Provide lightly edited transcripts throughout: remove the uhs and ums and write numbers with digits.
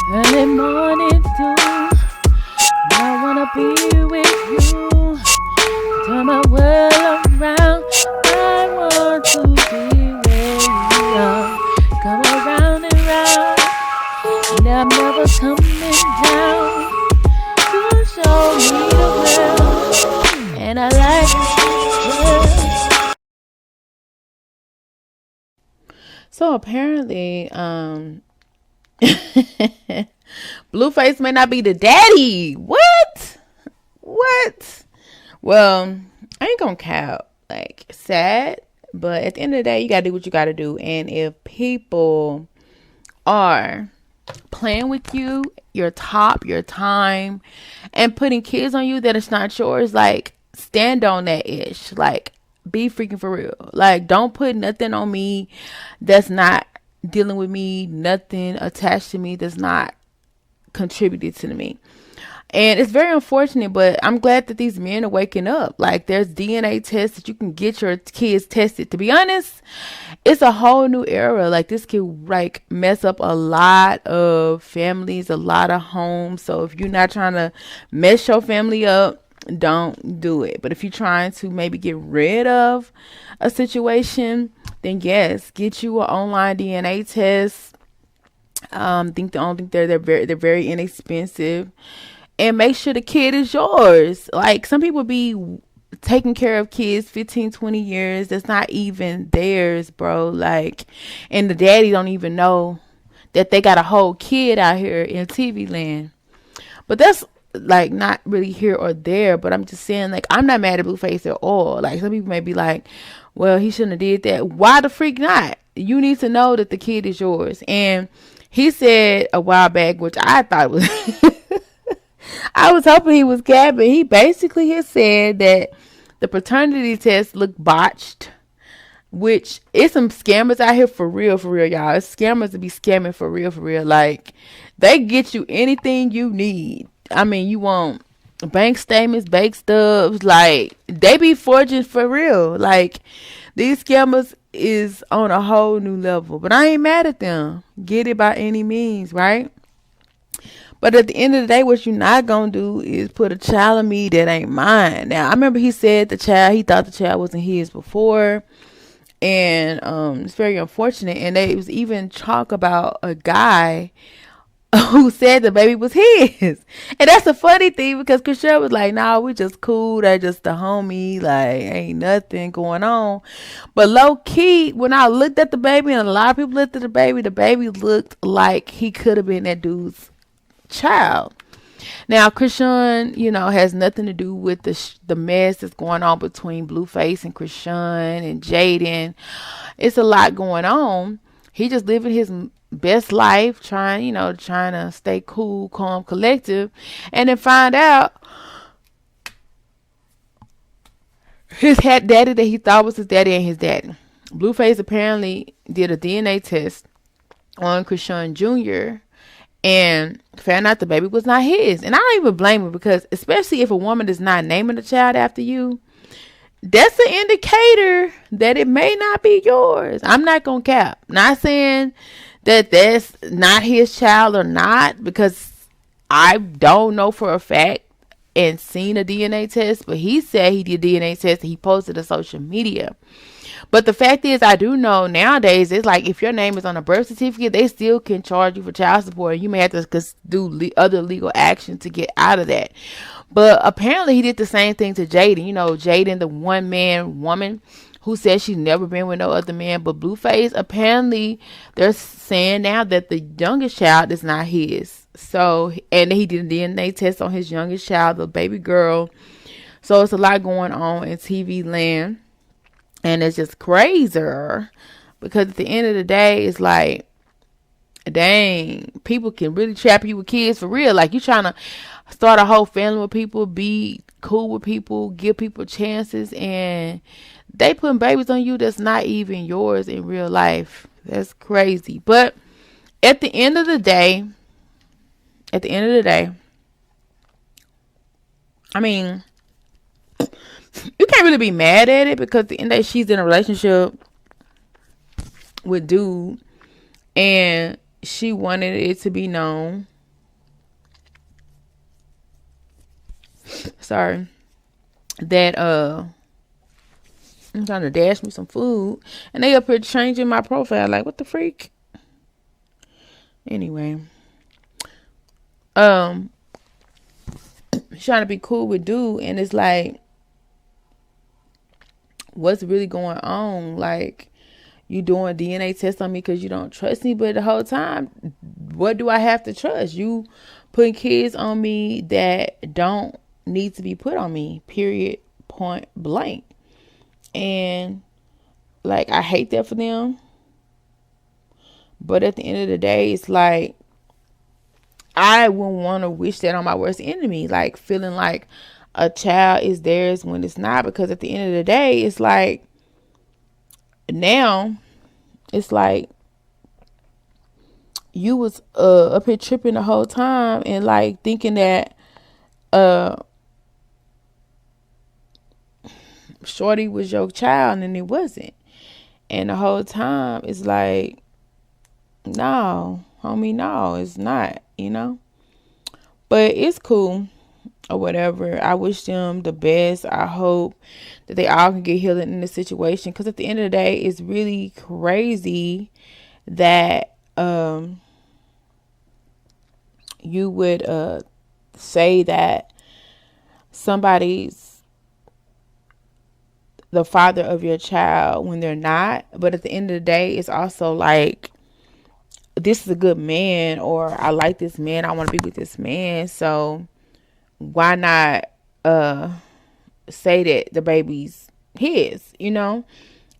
Early morning dew, I wanna be with you. Turn my world around. I want to be where you are. Come around and round, and I'm never coming down. You show me the world, and I like it well. So apparently, Blueface may not be the daddy. What? What? Well, I ain't gonna cap. Like, sad, but at the end of the day, you gotta do what you gotta do. And if people are playing with you, your top, your time, and putting kids on you that it's not yours, like, stand on that ish. Like, be freaking for real. Like, don't put nothing on me that's not dealing with me, nothing attached to me that's not contributed to me. And it's very unfortunate, but I'm glad that these men are waking up. Like, there's DNA tests that you can get your kids tested. To be honest, it's a whole new era. Like, this could, like, mess up a lot of families, a lot of homes. So if you're not trying to mess your family up, don't do it. But if you're trying to maybe get rid of a situation, then yes, get you an online DNA test. Think I don't think they're very inexpensive, and make sure the kid is yours. Like, some people be taking care of kids 15, 20 years that's not even theirs, bro. Like, and the daddy don't even know that they got a whole kid out here in TV land. But that's, like, not really here or there. But I'm just saying, like, I'm not mad at Blueface at all. Like, some people may be like, well, he shouldn't have did that. Why the freak not? You need to know that the kid is yours. And he said a while back, which I thought was I was hoping he was capping. He basically has said that the paternity test looked botched, which is some scammers out here for real, y'all. It's scammers to be scamming for real. Like, they get you anything you need. I mean, you want bank statements, bank stubs, like, they be forging for real. Like, these scammers is on a whole new level. But I ain't mad at them. Get it by any means, right? But at the end of the day, what you're not going to do is put a child on me that ain't mine. Now, I remember he said he thought the child wasn't his before. And it's very unfortunate. And there was even talk about a guy who said the baby was his. And that's the funny thing, because Krisha was like, nah, we just cool. They just the homie. Like, ain't nothing going on. But low key, when I looked at the baby, and a lot of people looked at the baby looked like he could have been that dude's child. Now, Krishan, has nothing to do with the mess that's going on between Blueface and Krishan and Jaden. It's a lot going on. He just living his best life, trying to stay cool, calm, collective, and then find out his daddy that he thought was his daddy ain't his daddy. Blueface apparently did a DNA test on Krishan Jr. and found out the baby was not his. And I don't even blame him, because especially if a woman is not naming the child after you, that's an indicator that it may not be yours. I'm not gonna cap. Not saying that that's not his child or not, because I don't know for a fact and seen a DNA test, but he said he did a DNA test and he posted to social media. But the fact is, I do know nowadays, it's like, if your name is on a birth certificate, they still can charge you for child support. And you may have to do other legal action to get out of that. But apparently he did the same thing to Jaden. Jaden, the one man woman who says she's never been with no other man but Blueface. Apparently they're saying now that the youngest child is not his. So, and he did a DNA test on his youngest child, the baby girl. So it's a lot going on in TV land. And it's just crazier, because at the end of the day, it's like, dang, people can really trap you with kids for real. Like, you trying to start a whole family with people, be cool with people, give people chances, and they putting babies on you that's not even yours in real life. That's crazy. But at the end of the day, I mean, you can't really be mad at it, because at the end of the day, she's in a relationship with dude, and she wanted it to be known sorry, that I'm trying to dash me some food, and they up here changing my profile. Like, what the freak? Anyway, trying to be cool with dude, and it's like, what's really going on? Like, you doing DNA tests on me because you don't trust me, but the whole time, what do I have to trust? You putting kids on me that don't need to be put on me, period, point blank. And like, I hate that for them, but at the end of the day, it's like, I wouldn't want to wish that on my worst enemy, like feeling like a child is theirs when it's not, because at the end of the day, it's like, now it's like you was up here tripping the whole time and like thinking that Shorty was your child, and it wasn't. And the whole time it's like, no, homie, no, it's not, you know. But it's cool or whatever. I wish them the best. I hope that they all can get healed in this situation, because at the end of the day, it's really crazy that you would say that somebody's the father of your child when they're not. But at the end of the day, it's also like, this is a good man, or I like this man, I want to be with this man, so why not say that the baby's his, you know?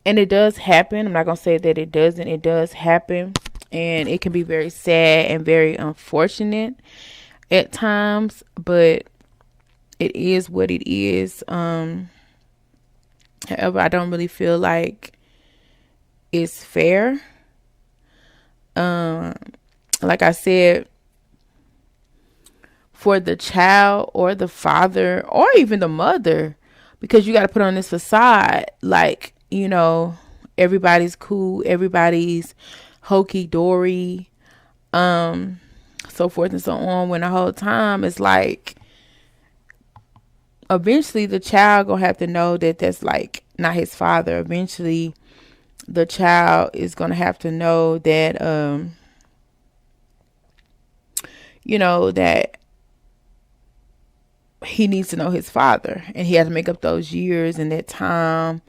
And it does happen. I'm not gonna say that it doesn't. It does happen, and it can be very sad and very unfortunate at times, but it is what it is. However, I don't really feel like it's fair. Like I said, for the child or the father or even the mother, because you got to put on this facade like, you know, everybody's cool, everybody's hokey dory, so forth and so on, when the whole time it's like, eventually the child gonna have to know that that's like not his father. Eventually the child is gonna have to know that you know, that he needs to know his father, and he has to make up those years and that time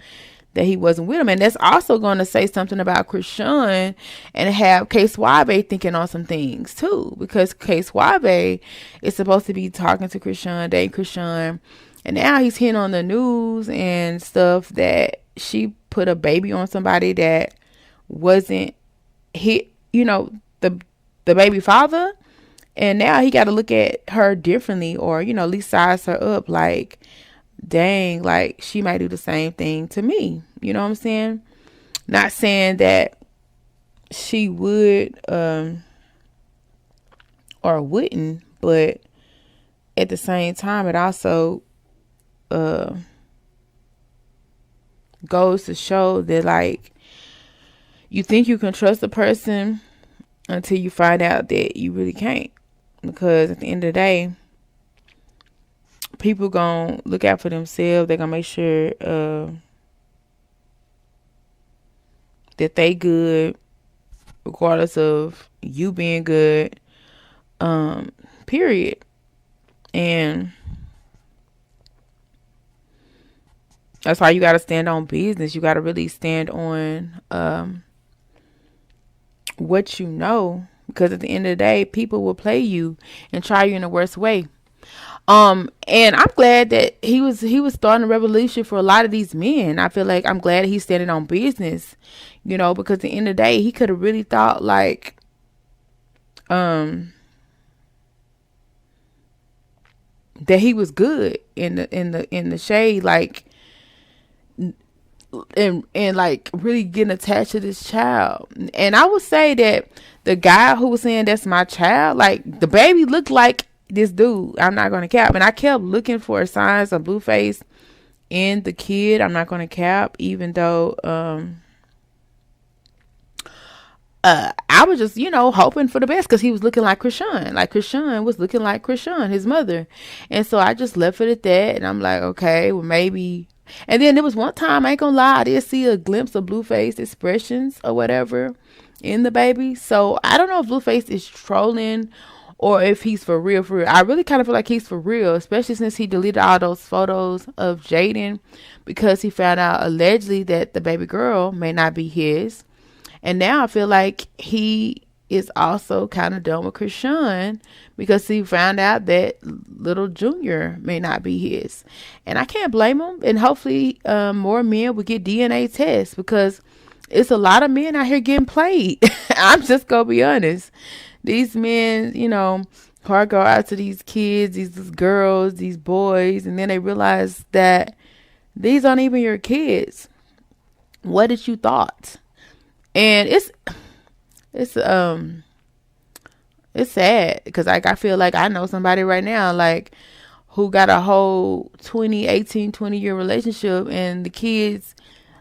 that he wasn't with him. And that's also going to say something about Krishan and have K Suave thinking on some things too, because K Suave is supposed to be talking to Krishan, dating Krishan, and now he's hearing on the news and stuff that she put a baby on somebody that wasn't hit, you know, the baby father. And now he got to look at her differently, or, you know, at least size her up. Like, dang, like she might do the same thing to me. You know what I'm saying? Not saying that she would or wouldn't, but at the same time, it also goes to show that, like, you think you can trust a person until you find out that you really can't. Because at the end of the day, people gonna look out for themselves. They're gonna make sure that they good, regardless of you being good, period. And that's why you gotta stand on business. You gotta really stand on what you know. Because at the end of the day, people will play you and try you in the worst way. And I'm glad that he was starting a revolution for a lot of these men. I feel like I'm glad he's standing on business, you know, because at the end of the day, he could have really thought like, that he was good in the shade, like, and like really getting attached to this child. And I would say that the guy who was saying that's my child, like, the baby looked like this dude. I'm not gonna cap. And I kept looking for signs of Blueface in the kid. I'm not gonna cap, even though I was just, hoping for the best because he was looking like Krishan. Like Krishan was looking like Krishan, his mother. And so I just left it at that. And I'm like, okay, well, maybe. And then there was one time, I ain't gonna lie, I did see a glimpse of Blueface expressions or whatever in the baby. So I don't know if Blueface is trolling or if he's for real, for real. I really kind of feel like he's for real, especially since he deleted all those photos of Jaden because he found out allegedly that the baby girl may not be his. And now I feel like he is also kind of done with Krishan because he found out that little Junior may not be his. And I can't blame him. And hopefully more men will get DNA tests because it's a lot of men out here getting played. I'm just going to be honest. These men, hard go out to these kids, these girls, these boys, and then they realize that these aren't even your kids. What did you thought? And it's sad because like I feel like I know somebody right now like who got a whole 20-year relationship, and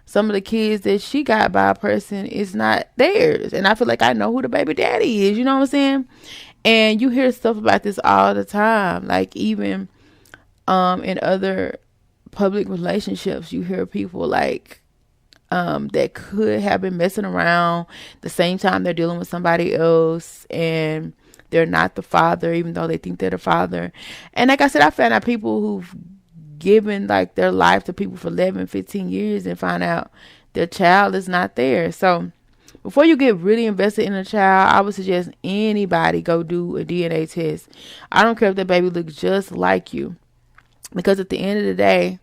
some of the kids that she got by a person is not theirs. And I feel like I know who the baby daddy is, you know what I'm saying? And you hear stuff about this all the time. Like even in other public relationships, you hear people like that could have been messing around the same time they're dealing with somebody else and they're not the father, even though they think they're the father. And like I said, I found out people who've given like their life to people for 11-15 years and find out their child is not there. So before you get really invested in a child, I would suggest anybody go do a DNA test. I don't care if that baby looks just like you, because at the end of the day,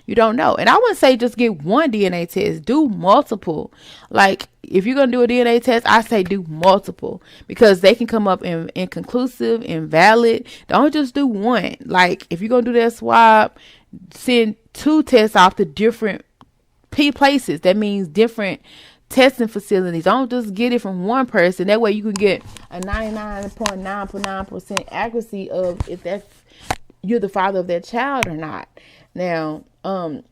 you don't know. And I wouldn't say just get one DNA test. Do multiple. Like, if you're going to do a DNA test, I say do multiple. Because they can come up inconclusive, invalid. Don't just do one. Like, if you're going to do that swab, send 2 tests off to different places. That means different testing facilities. Don't just get it from one person. That way you can get a 99.9% accuracy of if you're the father of that child or not. Now, and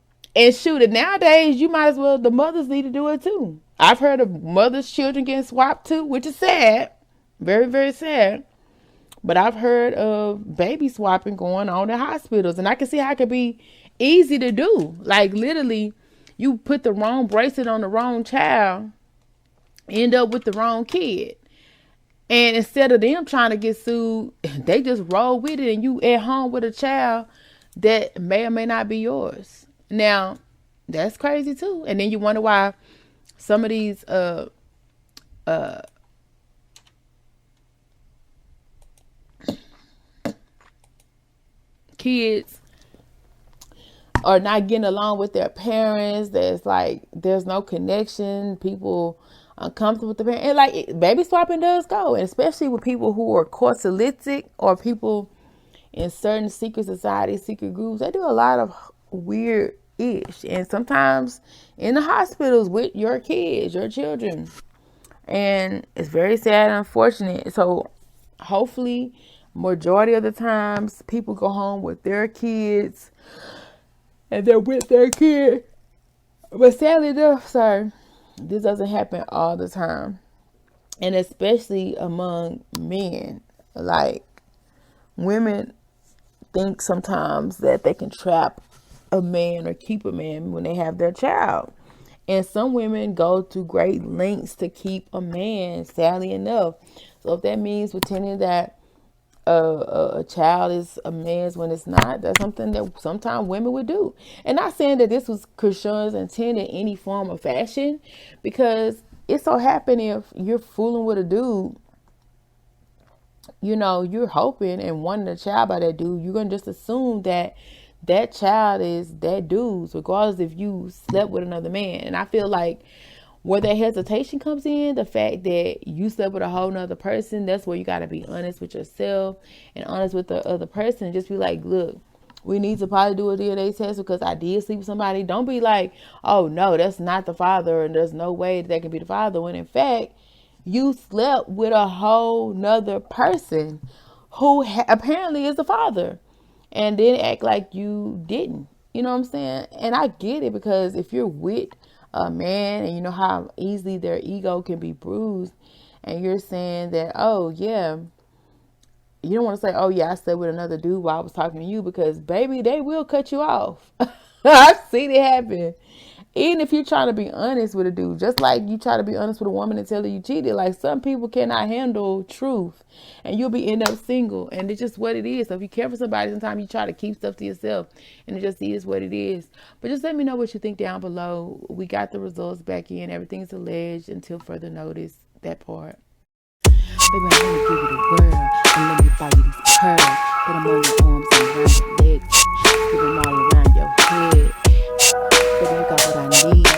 shoot it, nowadays you might as well, the mothers need to do it too. I've heard of mothers' children getting swapped too, which is sad. Very, very sad. But I've heard of baby swapping going on in hospitals, and I can see how it could be easy to do. Like literally, you put the wrong bracelet on the wrong child, end up with the wrong kid. And instead of them trying to get sued, they just roll with it, and you at home with a child that may or may not be yours. Now, that's crazy too. And then you wonder why some of these kids are not getting along with their parents. There's no connection. People uncomfortable with the parents. And like baby swapping does go, and especially with people who are corselistic or people in certain secret societies, secret groups. They do a lot of weird ish, and sometimes in the hospitals with your kids, your children, and it's very sad and unfortunate. So hopefully majority of the times people go home with their kids and they're with their kid. But sadly enough, this doesn't happen all the time, and especially among men. Like women think sometimes that they can trap a man or keep a man when they have their child. And some women go to great lengths to keep a man, sadly enough. So if that means pretending that a child is a man's when it's not, that's something that sometimes women would do. And not saying that this was Krishan's intent in any form or fashion, because it so happened if you're fooling with a dude, you're hoping and wanting a child by that dude, you're going to just assume that that child is that dude's, regardless if you slept with another man. And I feel like where that hesitation comes in, the fact that you slept with a whole nother person, that's where you got to be honest with yourself and honest with the other person. Just be like, look, we need to probably do a DNA test because I did sleep with somebody. Don't be like, oh no, that's not the father and there's no way that can be the father, when in fact you slept with a whole nother person who apparently is the father, and then act like you didn't. You know what I'm saying? And I get it, because if you're with a man, and you know how easily their ego can be bruised, and you're saying that, oh yeah, you don't want to say, oh yeah, I slept with another dude while I was talking to you, because baby, they will cut you off. I've seen it happen. Even if you're trying to be honest with a dude, just like you try to be honest with a woman and tell her you cheated, like some people cannot handle truth, and you'll be end up single, and it's just what it is. So if you care for somebody, sometimes you try to keep stuff to yourself, and it just is what it is. But just let me know what you think down below. We got the results back in. Everything's alleged until further notice. That part. Baby, I'm gonna give you the world, and let me buy you these pearls. Put them on your arms and around your legs, put them all around your head. Baby, you got what I need.